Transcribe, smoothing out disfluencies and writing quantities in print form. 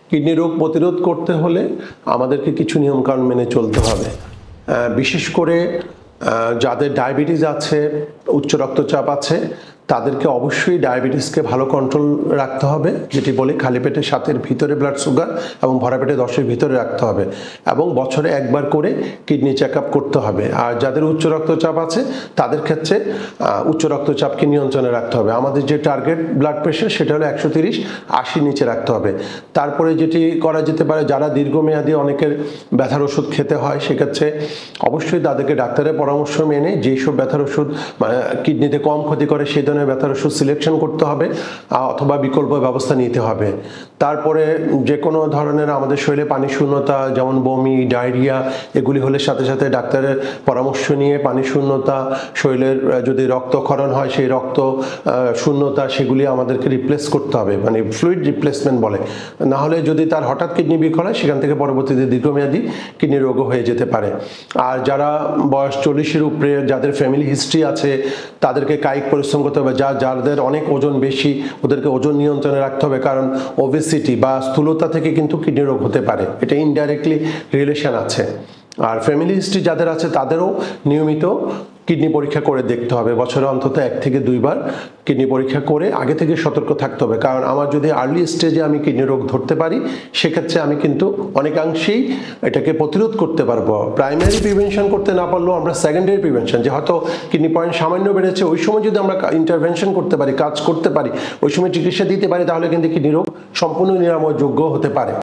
Kidney রোগ প্রতিরোধ করতে হলে আমাদেরকে কিছু নিয়মকানুন মেনে চলতে হবে। বিশেষ করে যাদের ডায়াবেটিস আছে, উচ্চ রক্তচাপ আছে, তাদেরকে অবশ্যই ডায়াবেটিসকে ভালো কন্ট্রোল রাখতে হবে, যেটি বলি খালি পেটে 7-এর ভিতরে ব্লাড সুগার এবং ভরা পেটে 10-এর ভিতরে রাখতে হবে, এবং বছরে একবার করে কিডনি চেক আপ করতে হবে। আর যাদের উচ্চ রক্তচাপ আছে তাদের ক্ষেত্রে উচ্চ রক্তচাপকে নিয়ন্ত্রণে রাখতে হবে। আমাদের যে টার্গেট ব্লাড প্রেশার সেটা হলো 130/80 নিচে রাখতে হবে। তারপরে যেটি করা যেতে পারে, যারা দীর্ঘমেয়াদী অনেকের ব্যথার ওষুধ খেতে হয়, সেক্ষেত্রে অবশ্যই তাদেরকে ডাক্তারের পরামর্শ মেনে যেসব ব্যথার ওষুধ কিডনিতে কম ক্ষতি করে সেই ধরনের ব্যথার ওষুধ সিলেকশন করতে হবে, অথবা বিকল্প ব্যবস্থা নিতে হবে। তারপরে যে কোনো ধরনের আমাদের শরীরে পানি শূন্যতা, যেমন বমি, ডায়রিয়া, এগুলি হলে সাথে সাথে ডাক্তারের পরামর্শ নিয়ে পানি শূন্যতা, শরীরের যদি রক্তক্ষরণ হয় সেই রক্ত শূন্যতা, সেগুলি আমাদেরকে রিপ্লেস করতে হবে, মানে ফ্লুইড রিপ্লেসমেন্ট বলে। না হলে যদি তার হঠাৎ কিডনি বিকল হয়, সেখান থেকে পরবর্তীতে দীর্ঘমেয়াদী কিডনি রোগও হয়ে যেতে পারে। আর যারা বয়স 40-এর উপরে, যাদের ফ্যামিলি হিস্ট্রি আছে, তাদেরকে কায়িক পরিশ্রম করতে হবে। যাদের অনেক ওজন বেশি, ওদেরকে ওজন নিয়ন্ত্রণে রাখতে হবে, কারণ ওবেসিটি বা স্থূলতা থেকে কিন্তু কিডনি রোগ হতে পারে, এটা ইনডাইরেক্টলি রিলেশন আছে। আর ফ্যামিলি হিস্ট্রি যাদের আছে তাদেরও নিয়মিত কিডনি পরীক্ষা করে দেখতে হবে, বছরে অন্তত 1 থেকে 2 বার কিডনি পরীক্ষা করে আগে থেকে সতর্ক থাকতে হবে। কারণ আমার যদি আর্লি স্টেজে আমি কিডনি রোগ ধরতে পারি, সেক্ষেত্রে আমি কিন্তু অনেকাংশেই এটাকে প্রতিরোধ করতে পারবো। প্রাইমারি প্রিভেনশন করতে না পারলেও আমরা সেকেন্ডারি প্রিভেনশন, যে হয়তো কিডনি পয়েন্ট সামান্য বেড়েছে, ওই সময় যদি আমরা ইন্টারভেনশন করতে পারি, কাজ করতে পারি, ওই সময় চিকিৎসা দিতে পারি, তাহলে কিন্তু কিডনি রোগ সম্পূর্ণ নিরাময়যোগ্য হতে পারে।